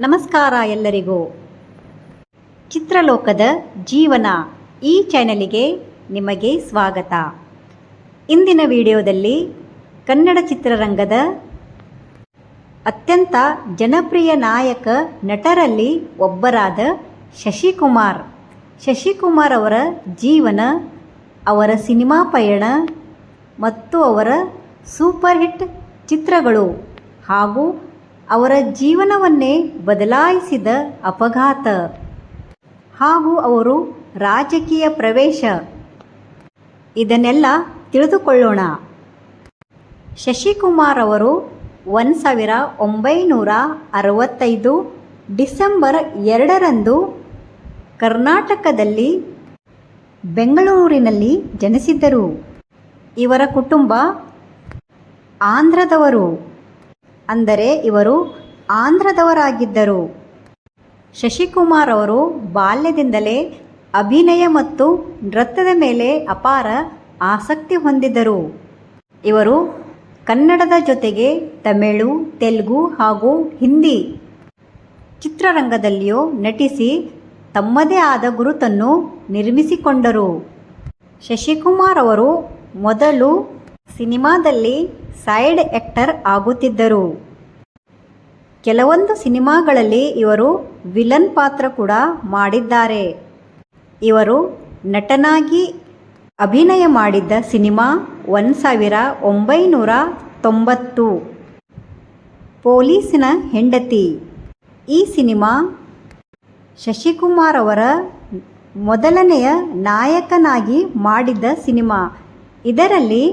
ನಮಸ್ಕಾರ ಎಲ್ಲರಿಗೂ. ಚಿತ್ರಲೋಕದ ಜೀವನ ಈ ಚಾನೆಲಿಗೆ ನಿಮಗೆ ಸ್ವಾಗತ. ಇಂದಿನ ವಿಡಿಯೋದಲ್ಲಿ ಕನ್ನಡ ಚಿತ್ರರಂಗದ ಅತ್ಯಂತ ಜನಪ್ರಿಯ ನಾಯಕ ನಟರಲ್ಲಿ ಒಬ್ಬರಾದ ಶಶಿಕುಮಾರ್ ಅವರ ಜೀವನ, ಅವರ ಸಿನಿಮಾ ಪಯಣ ಮತ್ತು ಅವರ ಸೂಪರ್ ಹಿಟ್ ಚಿತ್ರಗಳು ಹಾಗೂ ಅವರ ಜೀವನವನ್ನೇ ಬದಲಾಯಿಸಿದ ಅಪಘಾತ ಹಾಗೂ ಅವರು ರಾಜಕೀಯ ಪ್ರವೇಶ, ಇದನ್ನೆಲ್ಲ ತಿಳಿದುಕೊಳ್ಳೋಣ. ಶಶಿಕುಮಾರ್ ಅವರು 1965 ಡಿಸೆಂಬರ್ 2ರಂದು ಕರ್ನಾಟಕದಲ್ಲಿ ಬೆಂಗಳೂರಿನಲ್ಲಿ ಜನಿಸಿದ್ದರು. ಇವರ ಕುಟುಂಬ ಆಂಧ್ರದವರು, ಅಂದರೆ ಇವರು ಆಂಧ್ರದವರಾಗಿದ್ದರು. ಶಶಿಕುಮಾರ್ ಅವರು ಬಾಲ್ಯದಿಂದಲೇ ಅಭಿನಯ ಮತ್ತು ನೃತ್ಯದ ಮೇಲೆ ಅಪಾರ ಆಸಕ್ತಿ ಹೊಂದಿದ್ದರು. ಇವರು ಕನ್ನಡದ ಜೊತೆಗೆ ತಮಿಳು, ತೆಲುಗು ಹಾಗೂ ಹಿಂದಿ ಚಿತ್ರರಂಗದಲ್ಲಿಯೂ ನಟಿಸಿ ತಮ್ಮದೇ ಆದ ಗುರುತನ್ನು ನಿರ್ಮಿಸಿಕೊಂಡರು. ಶಶಿಕುಮಾರ್ ಅವರು ಮೊದಲು ಸಿನಿಮಾದಲ್ಲಿ ಸೈಡ್ ಆ್ಯಕ್ಟರ್ ಆಗುತ್ತಿದ್ದರು. ಕೆಲವೊಂದು ಸಿನಿಮಾಗಳಲ್ಲಿ ಇವರು ವಿಲನ್ ಪಾತ್ರ ಕೂಡ ಮಾಡಿದ್ದಾರೆ. ಇವರು ನಟನಾಗಿ ಅಭಿನಯ ಮಾಡಿದ್ದ ಸಿನಿಮಾ 1990 ಪೊಲೀಸಿನ ಹೆಂಡತಿ. ಈ ಸಿನಿಮಾ ಶಶಿಕುಮಾರ್ ಅವರ ಮೊದಲನೆಯ ನಾಯಕನಾಗಿ ಮಾಡಿದ್ದ ಸಿನಿಮಾ. ಇದರಲ್ಲಿ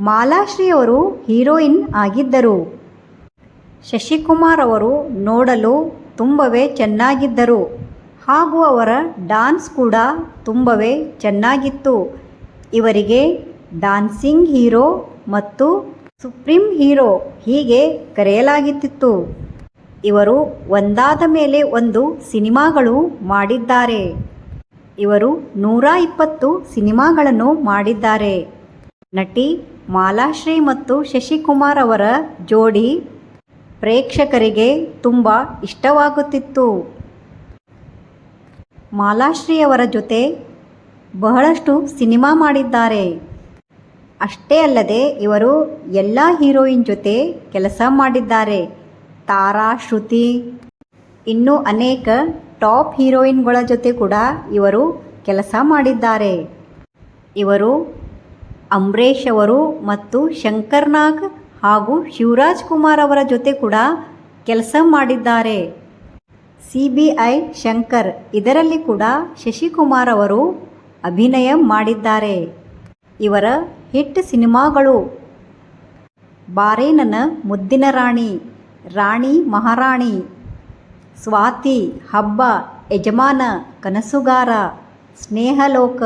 ಮಾಲಾಶ್ರೀ ಅವರು ಹೀರೋಯಿನ್ ಆಗಿದ್ದರು. ಶಶಿಕುಮಾರ್ ಅವರು ನೋಡಲು ತುಂಬವೇ ಚೆನ್ನಾಗಿದ್ದರು ಹಾಗೂ ಅವರ ಡಾನ್ಸ್ ಕೂಡ ತುಂಬವೇ ಚೆನ್ನಾಗಿತ್ತು. ಇವರಿಗೆ ಡಾನ್ಸಿಂಗ್ ಹೀರೋ ಮತ್ತು ಸುಪ್ರೀಂ ಹೀರೋ ಹೀಗೆ ಕರೆಯಲಾಗುತ್ತಿತ್ತು. ಇವರು ಒಂದಾದ ಮೇಲೆ ಒಂದು ಸಿನಿಮಾಗಳು ಮಾಡಿದ್ದಾರೆ. ಇವರು 120 ಸಿನಿಮಾಗಳನ್ನು ಮಾಡಿದ್ದಾರೆ. ನಟಿ ಮಾಲಾಶ್ರೀ ಮತ್ತು ಶಶಿಕುಮಾರ್ ಅವರ ಜೋಡಿ ಪ್ರೇಕ್ಷಕರಿಗೆ ತುಂಬ ಇಷ್ಟವಾಗುತ್ತಿತ್ತು. ಮಾಲಾಶ್ರೀ ಅವರ ಜೊತೆ ಬಹಳಷ್ಟು ಸಿನಿಮಾ ಮಾಡಿದ್ದಾರೆ. ಅಷ್ಟೇ ಅಲ್ಲದೆ ಇವರು ಎಲ್ಲ ಹೀರೋಯಿನ್ ಜೊತೆ ಕೆಲಸ ಮಾಡಿದ್ದಾರೆ. ತಾರಾ, ಶ್ರುತಿ, ಇನ್ನೂ ಅನೇಕ ಟಾಪ್ ಹೀರೋಯಿನ್ಗಳ ಜೊತೆ ಕೂಡ ಇವರು ಕೆಲಸ ಮಾಡಿದ್ದಾರೆ. ಇವರು ಅಂಬರೀಷ್ ಅವರು ಮತ್ತು ಶಂಕರ್ ನಾಗ್ ಹಾಗೂ ಶಿವರಾಜ್ ಕುಮಾರ್ ಅವರ ಜೊತೆ ಕೂಡ ಕೆಲಸ ಮಾಡಿದ್ದಾರೆ. CBI ಶಂಕರ್, ಇದರಲ್ಲಿ ಕೂಡ ಶಶಿಕುಮಾರ್ ಅವರು ಅಭಿನಯ ಮಾಡಿದ್ದಾರೆ. ಇವರ ಹಿಟ್ ಸಿನಿಮಾಗಳು ಬಾರೆ ನನ್ನ ಮುದ್ದಿನ ರಾಣಿ, ರಾಣಿ ಮಹಾರಾಣಿ, ಸ್ವಾತಿ, ಹಬ್ಬ, ಯಜಮಾನ, ಕನಸುಗಾರ, ಸ್ನೇಹಲೋಕ,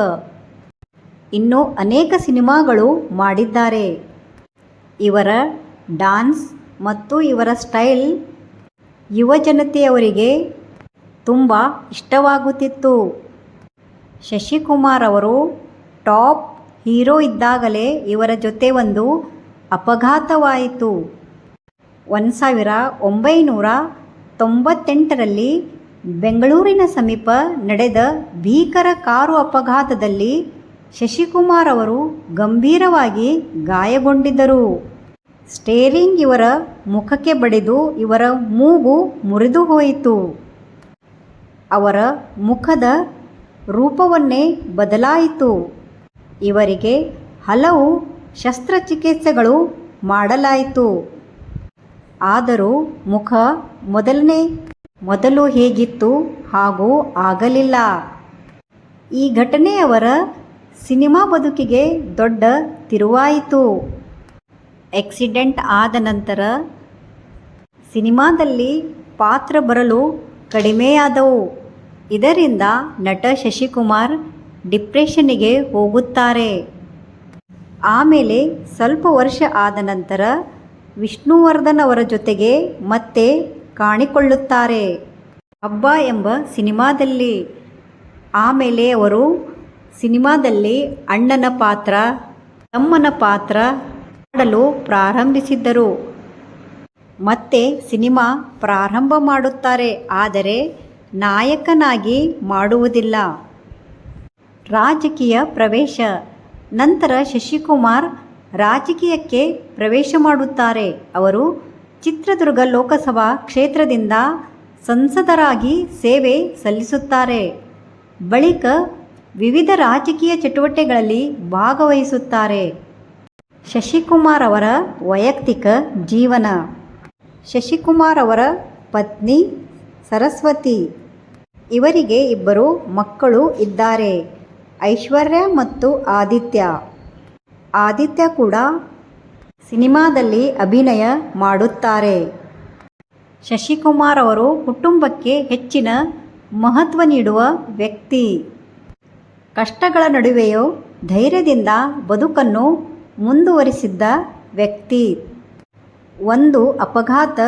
ಇನ್ನೂ ಅನೇಕ ಸಿನಿಮಾಗಳು ಮಾಡಿದ್ದಾರೆ. ಇವರ ಡಾನ್ಸ್ ಮತ್ತು ಇವರ ಸ್ಟೈಲ್ ಯುವ ಜನತೆಯವರಿಗೆ ತುಂಬ ಇಷ್ಟವಾಗುತ್ತಿತ್ತು. ಶಶಿಕುಮಾರ್ ಅವರು ಟಾಪ್ ಹೀರೋ ಇದ್ದಾಗಲೇ ಇವರ ಜೊತೆ ಒಂದು ಅಪಘಾತವಾಯಿತು. 1998ರಲ್ಲಿ ಬೆಂಗಳೂರಿನ ಸಮೀಪ ನಡೆದ ಭೀಕರ ಕಾರು ಅಪಘಾತದಲ್ಲಿ ಶಶಿಕುಮಾರ್ ಅವರು ಗಂಭೀರವಾಗಿ ಗಾಯಗೊಂಡಿದ್ದರು. ಸ್ಟೇರಿಂಗ್ ಇವರ ಮುಖಕ್ಕೆ ಬಡಿದು ಇವರ ಮೂಗು ಮುರಿದು ಹೋಯಿತು. ಅವರ ಮುಖದ ರೂಪವನ್ನೇ ಬದಲಾಯಿತು. ಇವರಿಗೆ ಹಲವು ಶಸ್ತ್ರಚಿಕಿತ್ಸೆಗಳು ಮಾಡಲಾಯಿತು. ಆದರೂ ಮುಖ ಮೊದಲು ಹೇಗಿತ್ತು ಹಾಗೂ ಆಗಲಿಲ್ಲ. ಈ ಘಟನೆ ಅವರ ಸಿನಿಮಾ ಬದುಕಿಗೆ ದೊಡ್ಡ ತಿರುವಾಯಿತು. ಆಕ್ಸಿಡೆಂಟ್ ಆದ ನಂತರ ಸಿನಿಮಾದಲ್ಲಿ ಪಾತ್ರ ಬರಲು ಕಡಿಮೆಯಾದವು. ಇದರಿಂದ ನಟ ಶಶಿಕುಮಾರ್ ಡಿಪ್ರೆಷನ್ನಿಗೆ ಹೋಗುತ್ತಾರೆ. ಆಮೇಲೆ ಸ್ವಲ್ಪ ವರ್ಷ ಆದ ನಂತರ ವಿಷ್ಣುವರ್ಧನ್ ಅವರ ಜೊತೆಗೆ ಮತ್ತೆ ಕಾಣಿಕೊಳ್ಳುತ್ತಾರೆ ಹಬ್ಬ ಎಂಬ ಸಿನಿಮಾದಲ್ಲಿ. ಆಮೇಲೆ ಅವರು ಸಿನಿಮಾದಲ್ಲಿ ಅಣ್ಣನ ಪಾತ್ರ, ತಮ್ಮನ ಪಾತ್ರ ಮಾಡಲು ಪ್ರಾರಂಭಿಸಿದ್ದರು. ಮತ್ತೆ ಸಿನಿಮಾ ಪ್ರಾರಂಭ ಮಾಡುತ್ತಾರೆ, ಆದರೆ ನಾಯಕನಾಗಿ ಮಾಡುವುದಿಲ್ಲ. ರಾಜಕೀಯ ಪ್ರವೇಶ. ನಂತರ ಶಶಿಕುಮಾರ್ ರಾಜಕೀಯಕ್ಕೆ ಪ್ರವೇಶ ಮಾಡುತ್ತಾರೆ. ಅವರು ಚಿತ್ರದುರ್ಗ ಲೋಕಸಭಾ ಕ್ಷೇತ್ರದಿಂದ ಸಂಸದರಾಗಿ ಸೇವೆ ಸಲ್ಲಿಸುತ್ತಾರೆ. ಬಳಿಕ ವಿವಿಧ ರಾಜಕೀಯ ಚಟುವಟಿಕೆಗಳಲ್ಲಿ ಭಾಗವಹಿಸುತ್ತಾರೆ. ಶಶಿಕುಮಾರ್ ಅವರ ವೈಯಕ್ತಿಕ ಜೀವನ. ಶಶಿಕುಮಾರ್ ಅವರ ಪತ್ನಿ ಸರಸ್ವತಿ. ಇವರಿಗೆ 2 ಮಕ್ಕಳು ಇದ್ದಾರೆ, ಐಶ್ವರ್ಯ ಮತ್ತು ಆದಿತ್ಯ. ಆದಿತ್ಯ ಕೂಡ ಸಿನಿಮಾದಲ್ಲಿ ಅಭಿನಯ ಮಾಡುತ್ತಾರೆ. ಶಶಿಕುಮಾರ್ ಅವರು ಕುಟುಂಬಕ್ಕೆ ಹೆಚ್ಚಿನ ಮಹತ್ವ ನೀಡುವ ವ್ಯಕ್ತಿ. ಕಷ್ಟಗಳ ನಡುವೆಯೂ ಧೈರ್ಯದಿಂದ ಬದುಕನ್ನು ಮುಂದುವರಿಸಿದ್ದ ವ್ಯಕ್ತಿ. ಒಂದು ಅಪಘಾತ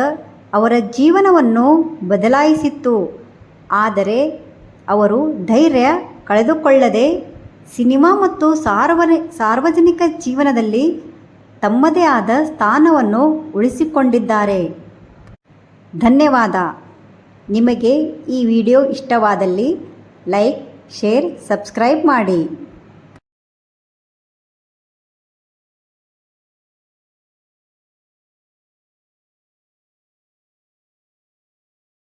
ಅವರ ಜೀವನವನ್ನು ಬದಲಾಯಿಸಿತ್ತು, ಆದರೆ ಅವರು ಧೈರ್ಯ ಕಳೆದುಕೊಳ್ಳದೆ ಸಿನಿಮಾ ಮತ್ತು ಸಾರ್ವಜನಿಕ ಜೀವನದಲ್ಲಿ ತಮ್ಮದೇ ಆದ ಸ್ಥಾನವನ್ನು ಉಳಿಸಿಕೊಂಡಿದ್ದಾರೆ. ಧನ್ಯವಾದ. ನಿಮಗೆ ಈ ವಿಡಿಯೋ ಇಷ್ಟವಾದಲ್ಲಿ ಲೈಕ್, ಶೇರ್, ಸಬ್ಸ್ಕ್ರೈಬ್ ಮಾಡಿ.